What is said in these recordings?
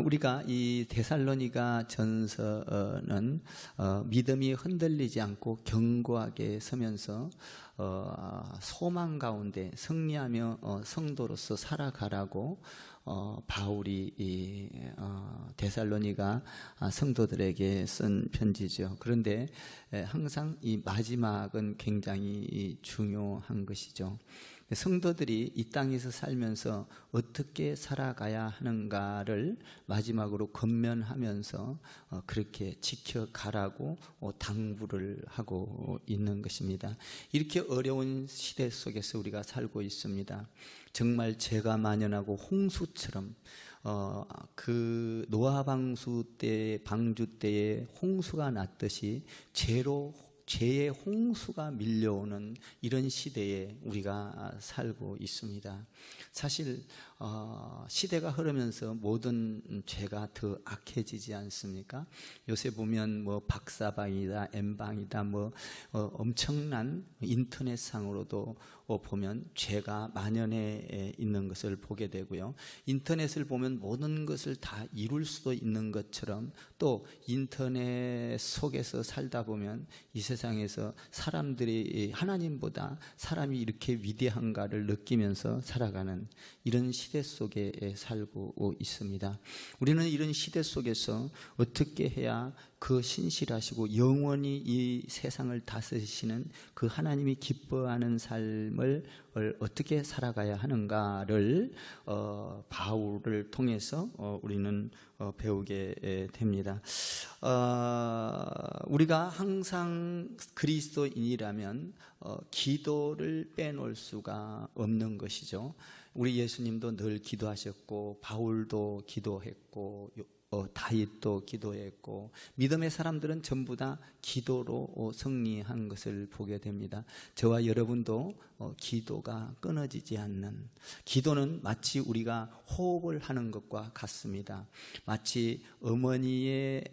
우리가 이 데살로니가 전서는 믿음이 흔들리지 않고 견고하게 서면서 소망 가운데 승리하며 성도로서 살아가라고 바울이 이 데살로니가 성도들에게 쓴 편지죠. 그런데 항상 이 마지막은 굉장히 중요한 것이죠. 성도들이 이 땅에서 살면서 어떻게 살아가야 하는가를 마지막으로 권면하면서 그렇게 지켜가라고 당부를 하고 있는 것입니다. 이렇게 어려운 시대 속에서 우리가 살고 있습니다. 정말 죄가 만연하고 홍수처럼 그 노아 방주 때에 홍수가 났듯이 죄의 홍수가 밀려오는 이런 시대에 우리가 살고 있습니다. 사실 시대가 흐르면서 모든 죄가 더 악해지지 않습니까? 요새 보면 뭐 박사방이다, N방이다, 엄청난 인터넷상으로도 보면 죄가 만연해 있는 것을 보게 되고요. 인터넷을 보면 모든 것을 다 이룰 수도 있는 것처럼 또 인터넷 속에서 살다 보면 이 세상에서 사람들이 하나님보다 사람이 이렇게 위대한가를 느끼면서 살아가는 이런 시대 속에 살고 있습니다. 우리는 이런 시대 속에서 어떻게 해야 그 신실하시고 영원히 이 세상을 다스리시는 그 하나님이 기뻐하는 삶을 어떻게 살아가야 하는가를 바울을 통해서 우리는 배우게 됩니다. 우리가 항상 그리스도인이라면 기도를 빼놓을 수가 없는 것이죠. 우리 예수님도 늘 기도하셨고 바울도 기도했고 다윗도 기도했고 믿음의 사람들은 전부 다 기도로 승리한 것을 보게 됩니다. 저와 여러분도 기도가 끊어지지 않는, 기도는 마치 우리가 호흡을 하는 것과 같습니다. 마치 어머니의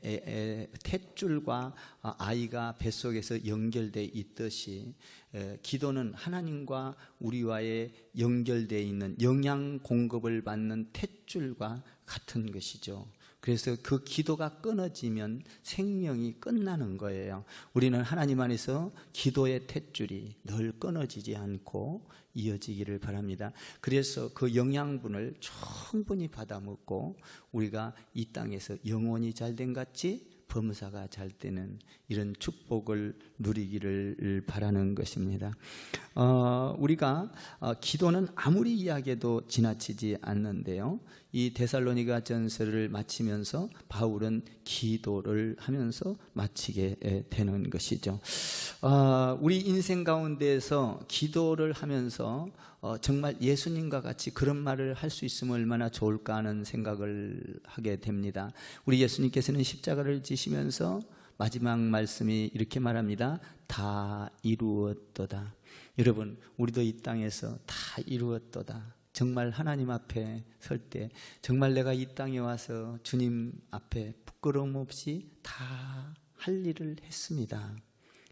탯줄과 아이가 뱃속에서 연결되어 있듯이 기도는 하나님과 우리와의 연결되어 있는 영양 공급을 받는 탯줄과 같은 것이죠. 그래서 그 기도가 끊어지면 생명이 끝나는 거예요. 우리는 하나님 안에서 기도의 탯줄이 늘 끊어지지 않고 이어지기를 바랍니다. 그래서 그 영양분을 충분히 받아 먹고 우리가 이 땅에서 영혼이 잘된 같이 범사가 잘 되는 이런 축복을 누리기를 바라는 것입니다. 우리가 기도는 아무리 이야기해도 지나치지 않는데요. 이 데살로니가 전서를 마치면서 바울은 기도를 하면서 마치게 되는 것이죠. 우리 인생 가운데에서 기도를 하면서 정말 예수님과 같이 그런 말을 할 수 있으면 얼마나 좋을까 하는 생각을 하게 됩니다. 우리 예수님께서는 십자가를 지시면서 마지막 말씀이 이렇게 말합니다. 다 이루었도다. 여러분, 우리도 이 땅에서 다 이루었도다. 정말 하나님 앞에 설 때 정말 내가 이 땅에 와서 주님 앞에 부끄러움 없이 다 할 일을 했습니다.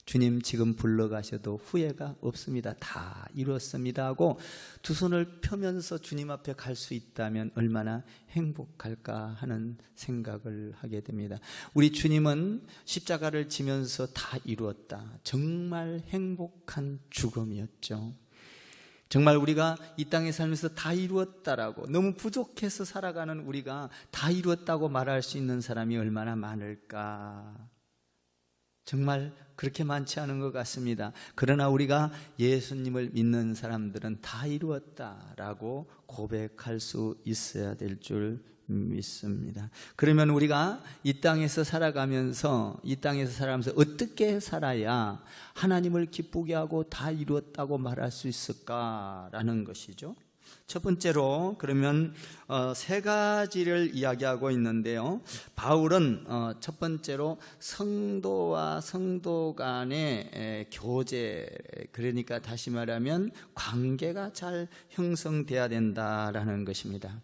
주님 지금 불러가셔도 후회가 없습니다. 다 이루었습니다 하고 두 손을 펴면서 주님 앞에 갈 수 있다면 얼마나 행복할까 하는 생각을 하게 됩니다. 우리 주님은 십자가를 지면서 다 이루었다. 정말 행복한 죽음이었죠. 정말 우리가 이 땅에 살면서 다 이루었다라고, 너무 부족해서 살아가는 우리가 다 이루었다고 말할 수 있는 사람이 얼마나 많을까. 정말 그렇게 많지 않은 것 같습니다. 그러나 우리가 예수님을 믿는 사람들은 다 이루었다라고 고백할 수 있어야 될 줄 믿습니다. 그러면 우리가 이 땅에서 살아가면서 어떻게 살아야 하나님을 기쁘게 하고 다 이루었다고 말할 수 있을까라는 것이죠. 첫 번째로 그러면 세 가지를 이야기하고 있는데요. 바울은 첫 번째로 성도와 성도 간의 교제, 그러니까 다시 말하면 관계가 잘 형성돼야 된다라는 것입니다.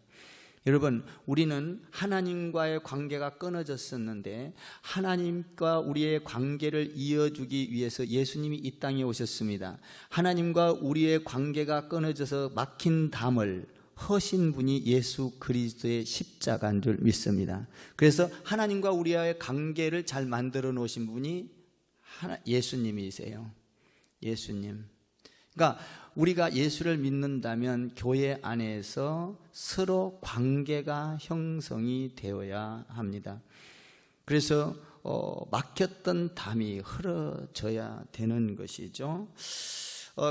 여러분, 우리는 하나님과의 관계가 끊어졌었는데 하나님과 우리의 관계를 이어주기 위해서 예수님이 이 땅에 오셨습니다. 하나님과 우리의 관계가 끊어져서 막힌 담을 허신 분이 예수 그리스도의 십자가인 줄 믿습니다. 그래서 하나님과 우리와의 관계를 잘 만들어 놓으신 분이 예수님이세요. 예수님. 그러니까 우리가 예수를 믿는다면 교회 안에서 서로 관계가 형성이 되어야 합니다. 그래서 막혔던 담이 흘러져야 되는 것이죠.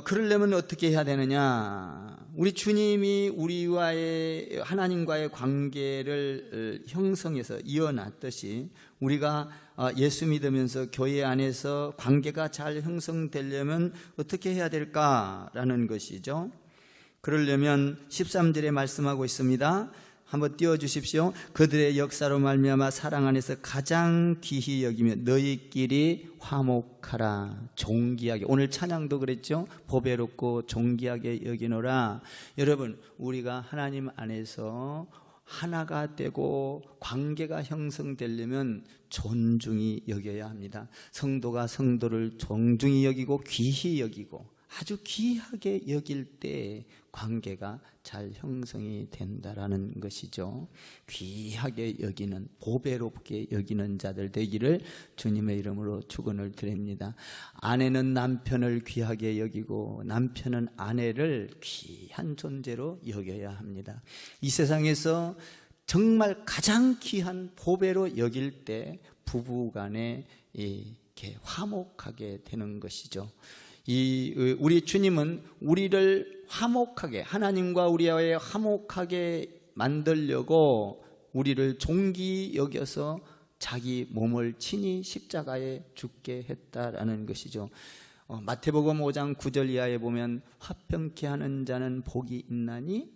그러려면 어떻게 해야 되느냐? 우리 주님이 우리와의 하나님과의 관계를 형성해서 이어놨듯이 우리가 예수 믿으면서 교회 안에서 관계가 잘 형성되려면 어떻게 해야 될까라는 것이죠. 그러려면 13절에 말씀하고 있습니다. 한번 띄워주십시오. 그들의 역사로 말미암아 사랑 안에서 가장 귀히 여기며 너희끼리 화목하라. 존귀하게. 오늘 찬양도 그랬죠. 보배롭고 존귀하게 여기노라. 여러분, 우리가 하나님 안에서 하나가 되고 관계가 형성되려면 존중히 여겨야 합니다. 성도가 성도를 존중히 여기고 귀히 여기고 아주 귀하게 여길 때 관계가 잘 형성이 된다라는 것이죠. 귀하게 여기는, 보배롭게 여기는 자들 되기를 주님의 이름으로 축원을 드립니다. 아내는 남편을 귀하게 여기고 남편은 아내를 귀한 존재로 여겨야 합니다. 이 세상에서 정말 가장 귀한 보배로 여길 때 부부간에 이렇게 화목하게 되는 것이죠. 우리 주님은 우리를 화목하게, 하나님과 우리와의 화목하게 만들려고 우리를 존귀 여겨서 자기 몸을 친히 십자가에 죽게 했다라는 것이죠. 마태복음 5장 9절 이하에 보면 화평케 하는 자는 복이 있나니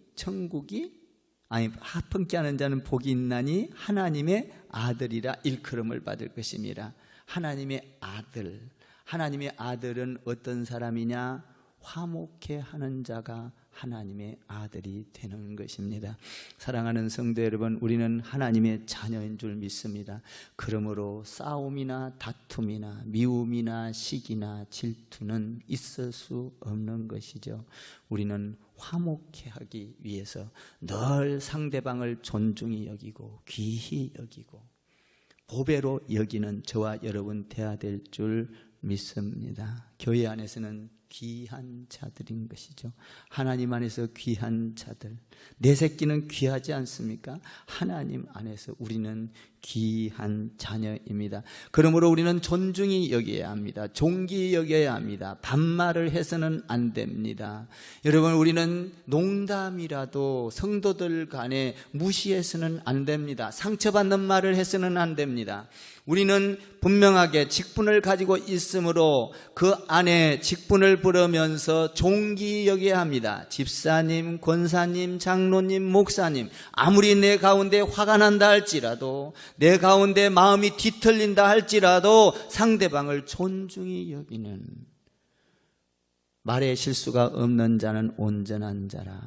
화평케 하는 자는 복이 있나니 하나님의 아들이라 일컬음을 받을 것입니다. 하나님의 아들. 하나님의 아들은 어떤 사람이냐? 화목해 하는 자가 하나님의 아들이 되는 것입니다. 사랑하는 성도 여러분, 우리는 하나님의 자녀인 줄 믿습니다. 그러므로 싸움이나 다툼이나 미움이나 시기나 질투는 있을 수 없는 것이죠. 우리는 화목해 하기 위해서 늘 상대방을 존중히 여기고 귀히 여기고 보배로 여기는 저와 여러분 되어야 될 줄 믿습니다. 교회 안에서는 귀한 자들인 것이죠. 하나님 안에서 귀한 자들. 내 새끼는 귀하지 않습니까? 하나님 안에서 우리는 귀한 자녀입니다. 그러므로 우리는 존중히 여겨야 합니다. 존귀히 여겨야 합니다. 반말을 해서는 안 됩니다. 여러분, 우리는 농담이라도 성도들 간에 무시해서는 안 됩니다. 상처받는 말을 해서는 안 됩니다. 우리는 분명하게 직분을 가지고 있으므로 그 안에 직분을 부르면서 존귀히 여겨야 합니다. 집사님, 권사님, 장로님, 목사님, 아무리 내 가운데 화가 난다 할지라도, 내 가운데 마음이 뒤틀린다 할지라도 상대방을 존중히 여기는, 말에 실수가 없는 자는 온전한 자라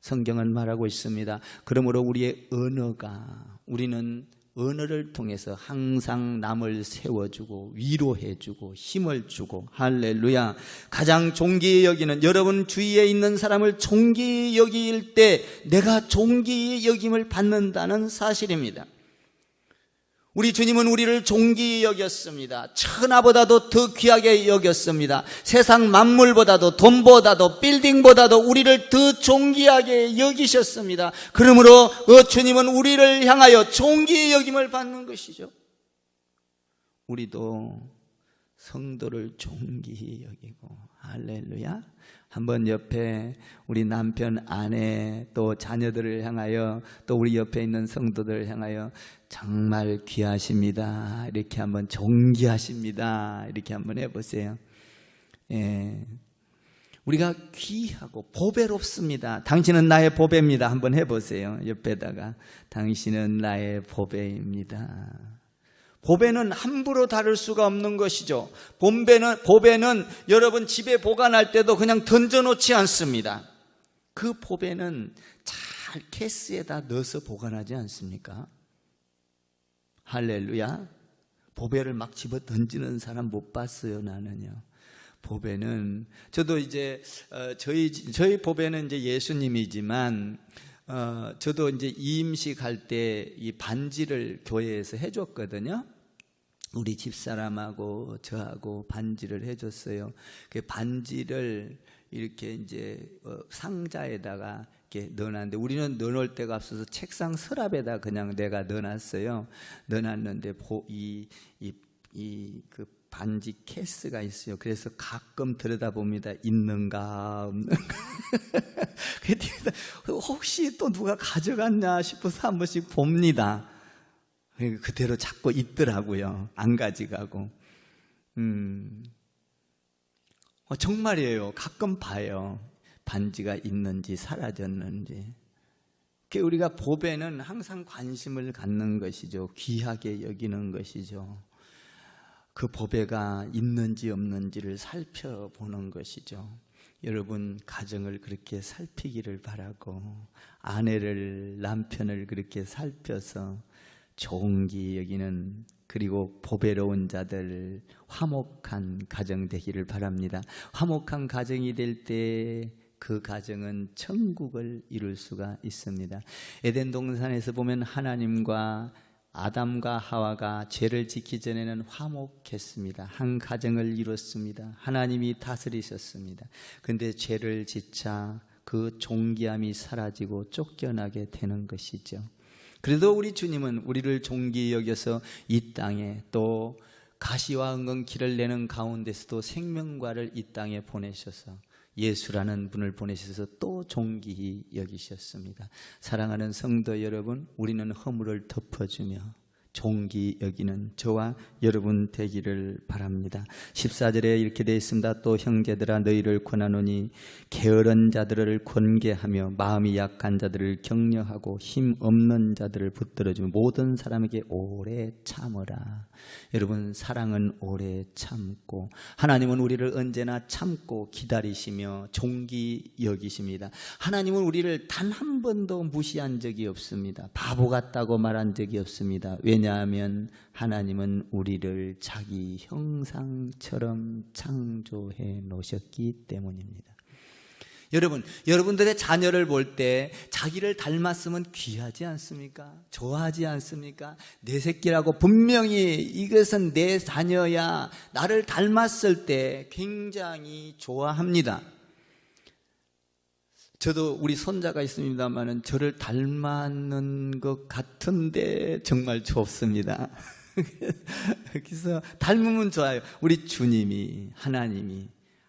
성경은 말하고 있습니다. 그러므로 우리의 우리는 언어를 통해서 항상 남을 세워주고 위로해주고 힘을 주고, 할렐루야. 가장 존귀히 여기는, 여러분 주위에 있는 사람을 존귀히 여길 때 내가 존귀히 여김을 받는다는 사실입니다. 우리 주님은 우리를 존귀히 여겼습니다. 천하보다도 더 귀하게 여겼습니다. 세상 만물보다도, 돈보다도, 빌딩보다도 우리를 더 존귀하게 여기셨습니다. 그러므로 주님은 우리를 향하여 존귀히 여김을 받는 것이죠. 우리도 성도를 존귀히 여기고, 할렐루야. 한번 옆에 우리 남편, 아내, 또 자녀들을 향하여, 또 우리 옆에 있는 성도들을 향하여 정말 귀하십니다, 이렇게 한번 존귀하십니다, 이렇게 한번 해보세요. 우리가 귀하고 보배롭습니다. 당신은 나의 보배입니다. 한번 해보세요. 옆에다가 당신은 나의 보배입니다. 보배는 함부로 다룰 수가 없는 것이죠. 보배는 여러분 집에 보관할 때도 그냥 던져놓지 않습니다. 그 보배는 잘 케이스에다 넣어서 보관하지 않습니까? 할렐루야. 보배를 막 집어 던지는 사람 못 봤어요, 나는요. 보배는 저도 이제 저희 보배는 이제 예수님이지만 저도 이제 이임식 할 때 이 반지를 교회에서 해줬거든요. 우리 집사람하고 저하고 반지를 해줬어요. 그 반지를 이렇게 이제 상자에다가 이렇게 넣어놨는데 우리는 넣어놓을 데가 없어서 책상 서랍에다 그냥 내가 넣어놨어요. 넣어놨는데 그 반지 케이스가 있어요. 그래서 가끔 들여다봅니다. 있는가 없는가. 혹시 또 누가 가져갔나 싶어서 한 번씩 봅니다. 그대로 자꾸 있더라고요. 안 가져가고. 정말이에요. 가끔 봐요. 반지가 있는지 사라졌는지. 우리가 보배는 항상 관심을 갖는 것이죠. 귀하게 여기는 것이죠. 그 보배가 있는지 없는지를 살펴보는 것이죠. 여러분 가정을 그렇게 살피기를 바라고 아내를 남편을 그렇게 살펴서 좋은기 여기는 그리고 보배로운 자들 화목한 가정 되기를 바랍니다. 화목한 가정이 될 때 그 가정은 천국을 이룰 수가 있습니다. 에덴 동산에서 보면 하나님과 아담과 하와가 죄를 짓기 전에는 화목했습니다. 한 가정을 이뤘습니다. 하나님이 다스리셨습니다. 그런데 죄를 짓자 그 존귀함이 사라지고 쫓겨나게 되는 것이죠. 그래도 우리 주님은 우리를 존귀히 여겨서 이 땅에 또 가시와 은근 길을 내는 가운데서도 생명과를 이 땅에 보내셔서 예수라는 분을 보내셔서 또 존귀히 여기셨습니다. 사랑하는 성도 여러분, 우리는 허물을 덮어주며 존귀히 여기는 저와 여러분 되기를 바랍니다. 14절에 이렇게 되어 있습니다. 또 형제들아 너희를 권하노니 게으른 자들을 권계하며 마음이 약한 자들을 격려하고 힘 없는 자들을 붙들어주며 모든 사람에게 오래 참으라. 여러분 사랑은 오래 참고 하나님은 우리를 언제나 참고 기다리시며 존귀히 여기십니다. 하나님은 우리를 단 한 번도 무시한 적이 없습니다. 바보 같다고 말한 적이 없습니다. 왜냐하면 하나님은 우리를 자기 형상처럼 창조해 놓으셨기 때문입니다. 여러분, 여러분들의 자녀를 볼 때 자기를 닮았으면 귀하지 않습니까? 좋아하지 않습니까? 내 새끼라고 분명히 이것은 내 자녀야 나를 닮았을 때 굉장히 좋아합니다. 저도 우리 손자가 있습니다만 저를 닮았는 것 같은데 정말 좋습니다. 그래서 닮으면 좋아요. 우리 주님이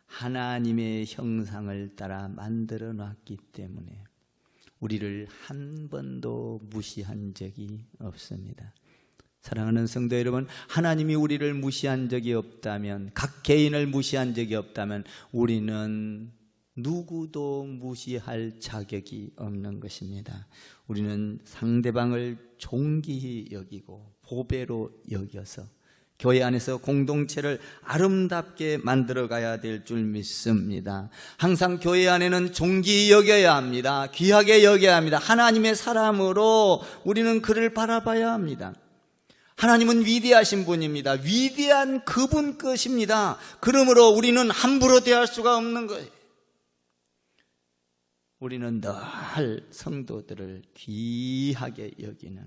하나님의 형상을 따라 만들어 놨기 때문에 우리를 한 번도 무시한 적이 없습니다. 사랑하는 성도 여러분, 하나님이 우리를 무시한 적이 없다면, 각 개인을 무시한 적이 없다면 우리는 누구도 무시할 자격이 없는 것입니다. 우리는 상대방을 존귀히 여기고 보배로 여겨서 교회 안에서 공동체를 아름답게 만들어가야 될 줄 믿습니다. 항상 교회 안에는 존귀히 여겨야 합니다. 귀하게 여겨야 합니다. 하나님의 사람으로 우리는 그를 바라봐야 합니다. 하나님은 위대하신 분입니다. 위대한 그분 것입니다. 그러므로 우리는 함부로 대할 수가 없는 거예요. 우리는 늘 성도들을 귀하게 여기는,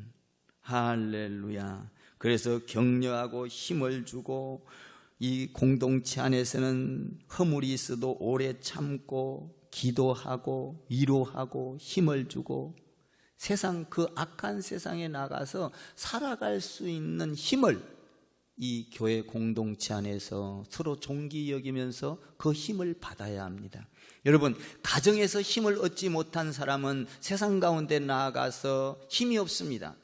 할렐루야. 그래서 격려하고 힘을 주고 이 공동체 안에서는 허물이 있어도 오래 참고 기도하고 위로하고 힘을 주고 세상 그 악한 세상에 나가서 살아갈 수 있는 힘을 이 교회 공동체 안에서 서로 존귀히 여기면서 그 힘을 받아야 합니다. 여러분, 가정에서 힘을 얻지 못한 사람은 세상 가운데 나아가서 힘이 없습니다.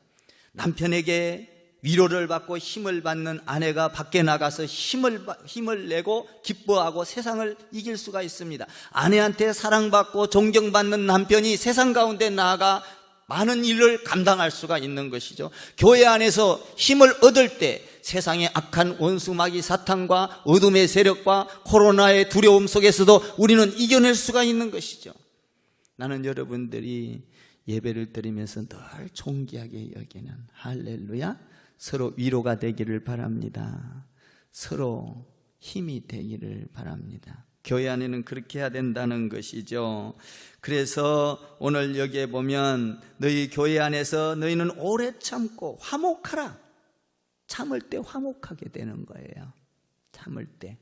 남편에게 위로를 받고 힘을 받는 아내가 밖에 나가서 힘을 내고 기뻐하고 세상을 이길 수가 있습니다. 아내한테 사랑받고 존경받는 남편이 세상 가운데 나아가 많은 일을 감당할 수가 있는 것이죠. 교회 안에서 힘을 얻을 때 세상의 악한 원수 마귀 사탄과 어둠의 세력과 코로나의 두려움 속에서도 우리는 이겨낼 수가 있는 것이죠. 나는 여러분들이 예배를 드리면서 늘 존귀하게 여기는, 할렐루야, 서로 위로가 되기를 바랍니다. 서로 힘이 되기를 바랍니다. 교회 안에는 그렇게 해야 된다는 것이죠. 그래서 오늘 여기에 보면 너희 교회 안에서 너희는 오래 참고 화목하라. 참을 때 화목하게 되는 거예요. 참을 때.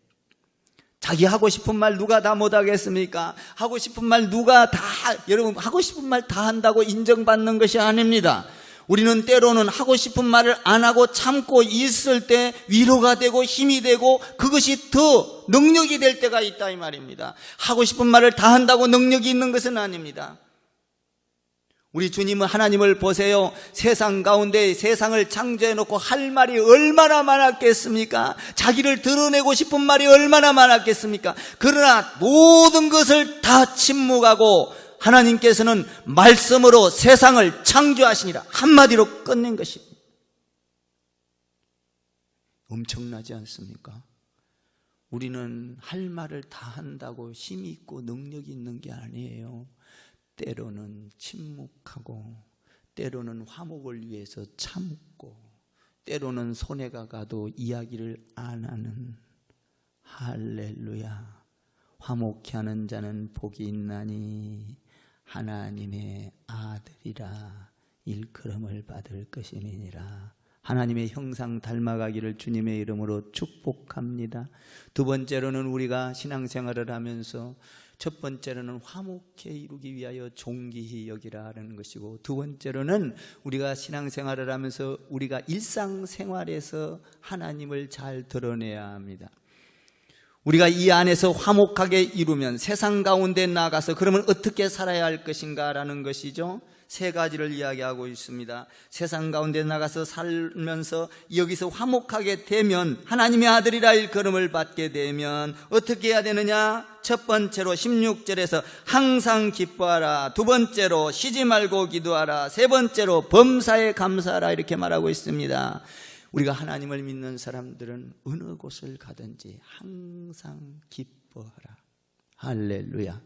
자기 하고 싶은 말 누가 다 못하겠습니까? 하고 싶은 말 누가 다, 여러분 하고 싶은 말 다 한다고 인정받는 것이 아닙니다. 우리는 때로는 하고 싶은 말을 안 하고 참고 있을 때 위로가 되고 힘이 되고 그것이 더 능력이 될 때가 있다 이 말입니다. 하고 싶은 말을 다 한다고 능력이 있는 것은 아닙니다. 우리 주님은 하나님을 보세요. 세상 가운데 세상을 창조해놓고 할 말이 얼마나 많았겠습니까? 자기를 드러내고 싶은 말이 얼마나 많았겠습니까? 그러나 모든 것을 다 침묵하고 하나님께서는 말씀으로 세상을 창조하시니라 한마디로 끝낸 것입니다. 엄청나지 않습니까? 우리는 할 말을 다 한다고 힘이 있고 능력이 있는 게 아니에요. 때로는 침묵하고 때로는 화목을 위해서 참고 때로는 손해가 가도 이야기를 안 하는 할렐루야. 화목케 하는 자는 복이 있나니 하나님의 아들이라 일컬음을 받을 것이니라. 하나님의 형상 닮아가기를 주님의 이름으로 축복합니다. 두 번째로는 우리가 신앙생활을 하면서 첫 번째로는 화목케 이루기 위하여 존귀히 여기라는 것이고, 두 번째로는 우리가 신앙생활을 하면서 우리가 일상생활에서 하나님을 잘 드러내야 합니다. 우리가 이 안에서 화목하게 이루면 세상 가운데 나가서 그러면 어떻게 살아야 할 것인가라는 것이죠. 세 가지를 이야기하고 있습니다. 세상 가운데 나가서 살면서 여기서 화목하게 되면 하나님의 아들이라 일컬음을 받게 되면 어떻게 해야 되느냐? 첫 번째로 16절에서 항상 기뻐하라. 두 번째로 쉬지 말고 기도하라. 세 번째로 범사에 감사하라. 이렇게 말하고 있습니다. 우리가 하나님을 믿는 사람들은 어느 곳을 가든지 항상 기뻐하라. 할렐루야.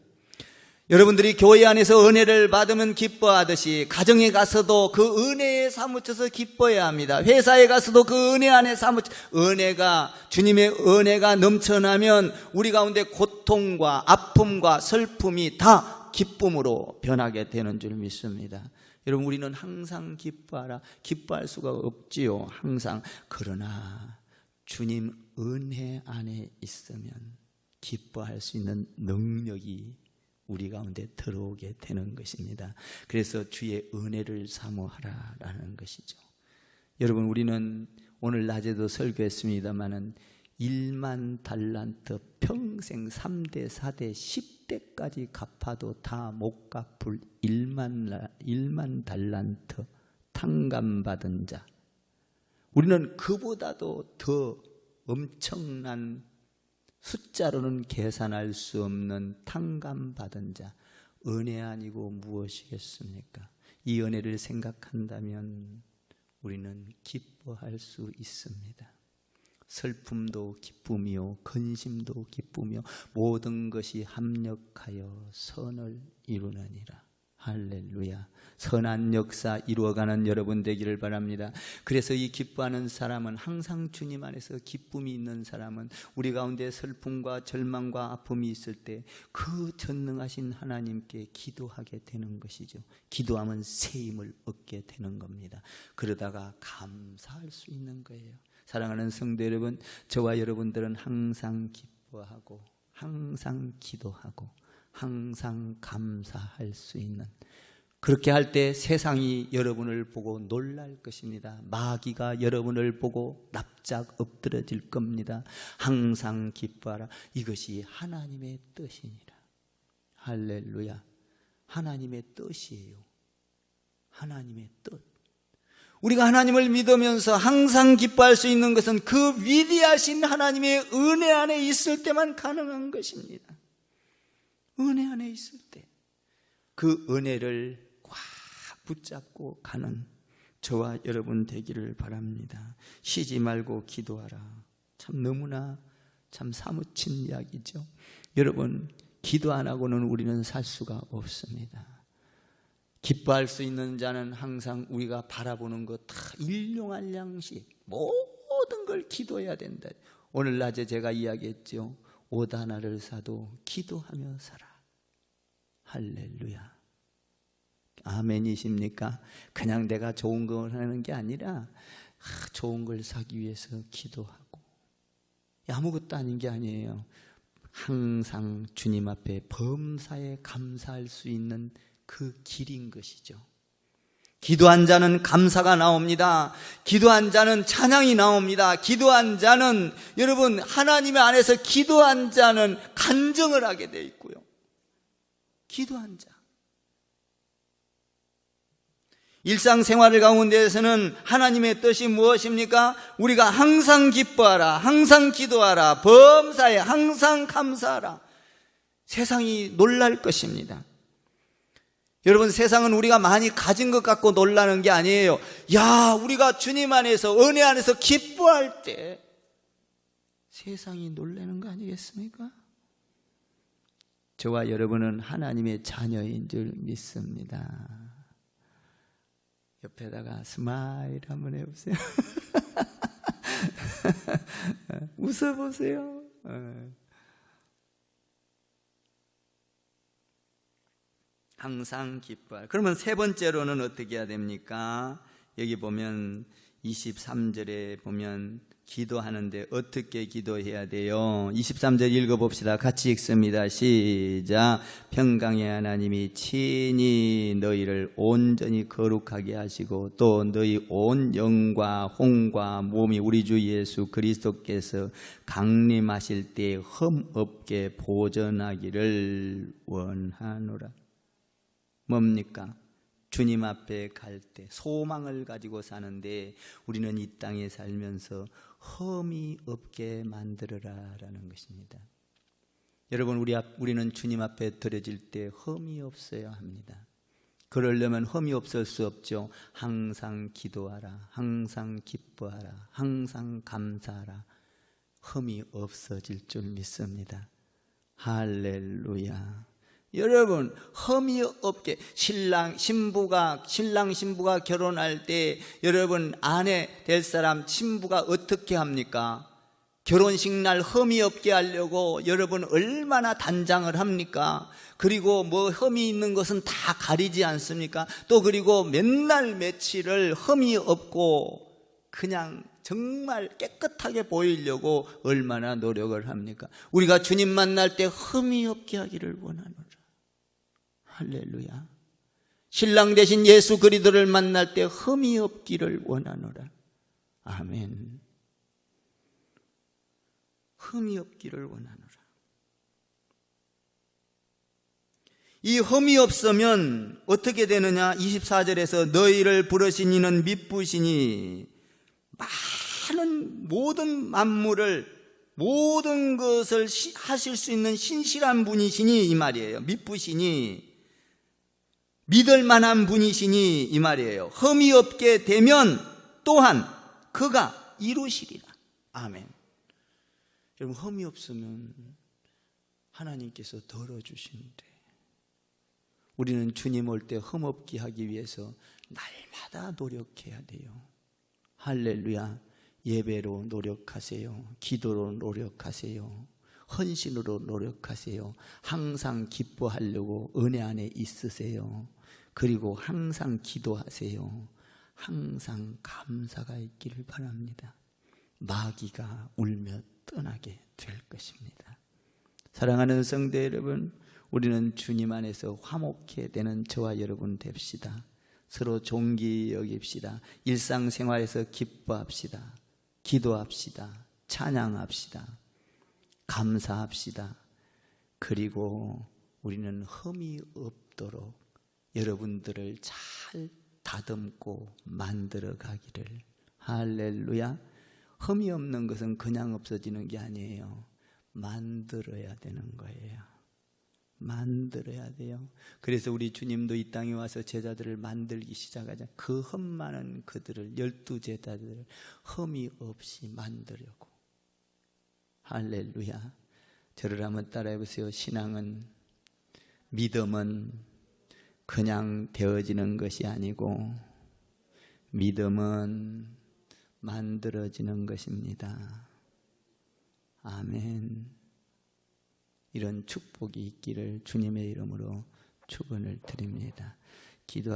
여러분들이 교회 안에서 은혜를 받으면 기뻐하듯이 가정에 가서도 그 은혜에 사무쳐서 기뻐해야 합니다. 회사에 가서도 그 은혜 안에 사무쳐, 은혜가, 주님의 은혜가 넘쳐나면 우리 가운데 고통과 아픔과 슬픔이 다 기쁨으로 변하게 되는 줄 믿습니다. 여러분, 우리는 항상 기뻐하라. 기뻐할 수가 없지요, 항상. 그러나 주님 은혜 안에 있으면 기뻐할 수 있는 능력이 우리 가운데 들어오게 되는 것입니다. 그래서 주의 은혜를 사모하라라는 것이죠. 여러분, 우리는 오늘 낮에도 설교했습니다마는 1만 달란트 평생 3대, 4대, 10대까지 갚아도 다 못 갚을 1만 달란트 탕감받은 자. 우리는 그보다도 더 엄청난 숫자로는 계산할 수 없는 탕감받은 자. 은혜 아니고 무엇이겠습니까? 이 은혜를 생각한다면 우리는 기뻐할 수 있습니다. 슬픔도 기쁨이요 근심도 기쁨이요 모든 것이 합력하여 선을 이루느니라. 할렐루야. 선한 역사 이루어가는 여러분 되기를 바랍니다. 그래서 이 기뻐하는 사람은, 항상 주님 안에서 기쁨이 있는 사람은 우리 가운데 슬픔과 절망과 아픔이 있을 때 그 전능하신 하나님께 기도하게 되는 것이죠. 기도하면 새 힘을 얻게 되는 겁니다. 그러다가 감사할 수 있는 거예요. 사랑하는 성도 여러분, 저와 여러분들은 항상 기뻐하고 항상 기도하고 항상 감사할 수 있는, 그렇게 할 때 세상이 여러분을 보고 놀랄 것입니다. 마귀가 여러분을 보고 납작 엎드러질 겁니다. 항상 기뻐하라. 이것이 하나님의 뜻이니라. 할렐루야. 하나님의 뜻이에요. 하나님의 뜻. 우리가 하나님을 믿으면서 항상 기뻐할 수 있는 것은 그 위대하신 하나님의 은혜 안에 있을 때만 가능한 것입니다. 은혜 안에 있을 때 그 은혜를 꽉 붙잡고 가는 저와 여러분 되기를 바랍니다. 쉬지 말고 기도하라. 참 너무나 참 사무친 이야기죠. 여러분, 기도 안 하고는 우리는 살 수가 없습니다. 기뻐할 수 있는 자는 항상 우리가 바라보는 것 다 일용할 양식, 모든 걸 기도해야 된다. 오늘 낮에 제가 이야기했죠. 옷 하나를 사도 기도하며 살아. 할렐루야. 아멘이십니까? 그냥 내가 좋은 걸 하는 게 아니라 좋은 걸 사기 위해서 기도하고, 아무것도 아닌 게 아니에요. 항상 주님 앞에 범사에 감사할 수 있는 그 길인 것이죠. 기도한 자는 감사가 나옵니다. 기도한 자는 찬양이 나옵니다. 기도한 자는, 여러분, 하나님의 안에서 기도한 자는 간증을 하게 돼 있고요. 기도한 자. 일상생활 가운데에서는 하나님의 뜻이 무엇입니까? 우리가 항상 기뻐하라, 항상 기도하라, 범사에 항상 감사하라. 세상이 놀랄 것입니다. 여러분, 세상은 우리가 많이 가진 것 갖고 놀라는 게 아니에요. 야, 우리가 주님 안에서, 은혜 안에서 기뻐할 때 세상이 놀라는 거 아니겠습니까? 저와 여러분은 하나님의 자녀인 줄 믿습니다. 옆에다가 스마일 한번 해보세요. 웃어보세요. 항상 기뻐할. 그러면 세 번째로는 어떻게 해야 됩니까? 여기 보면 23절에 보면 기도하는데 어떻게 기도해야 돼요? 23절 읽어봅시다. 같이 읽습니다. 시작. 평강의 하나님이 친히 너희를 온전히 거룩하게 하시고 또 너희 온 영과 혼과 몸이 우리 주 예수 그리스도께서 강림하실 때 흠없게 보존하기를 원하노라. 뭡니까? 주님 앞에 갈 때 소망을 가지고 사는데 우리는 이 땅에 살면서 흠이 없게 만들어라라는 것입니다. 여러분, 우리는 주님 앞에 드려질 때 흠이 없어야 합니다. 그러려면 흠이 없을 수 없죠. 항상 기도하라, 항상 기뻐하라, 항상 감사하라. 흠이 없어질 줄 믿습니다. 할렐루야. 여러분, 흠이 없게 신랑 신부가 결혼할 때 여러분 아내 될 사람 신부가 어떻게 합니까? 결혼식 날 흠이 없게 하려고 여러분 얼마나 단장을 합니까? 그리고 뭐 흠이 있는 것은 다 가리지 않습니까? 또 그리고 맨날 며칠을 흠이 없고 그냥 정말 깨끗하게 보이려고 얼마나 노력을 합니까? 우리가 주님 만날 때 흠이 없게 하기를 원하노라. 할렐루야. 신랑 되신 예수 그리스도를 만날 때 흠이 없기를 원하노라. 아멘. 흠이 없기를 원하노라. 이 흠이 없으면 어떻게 되느냐? 24절에서 너희를 부르신 이는 미쁘시니 많은 모든 만물을 모든 것을 하실 수 있는 신실한 분이시니 이 말이에요. 미쁘시니 믿을 만한 분이시니 이 말이에요. 흠이 없게 되면 또한 그가 이루시리라. 아멘. 여러분, 흠이 없으면 하나님께서 덜어주시는데 우리는 주님 올 때 흠 없게 하기 위해서 날마다 노력해야 돼요. 할렐루야. 예배로 노력하세요. 기도로 노력하세요. 헌신으로 노력하세요. 항상 기뻐하려고 은혜 안에 있으세요. 그리고 항상 기도하세요. 항상 감사가 있기를 바랍니다. 마귀가 울며 떠나게 될 것입니다. 사랑하는 성도 여러분, 우리는 주님 안에서 화목해 되는 저와 여러분 됩시다. 서로 존귀 여깁시다. 일상생활에서 기뻐합시다. 기도합시다. 찬양합시다. 감사합시다. 그리고 우리는 흠이 없도록 여러분들을 잘 다듬고 만들어 가기를. 할렐루야. 흠이 없는 것은 그냥 없어지는 게 아니에요. 만들어야 되는 거예요. 만들어야 돼요. 그래서 우리 주님도 이 땅에 와서 제자들을 만들기 시작하자. 그 흠 많은 그들을 12제자들을 흠이 없이 만들려고. 할렐루야. 저를 한번 따라해 보세요. 신앙은, 믿음은 그냥 되어지는 것이 아니고 믿음은 만들어지는 것입니다. 아멘. 이런 축복이 있기를 주님의 이름으로 축원을 드립니다. 기도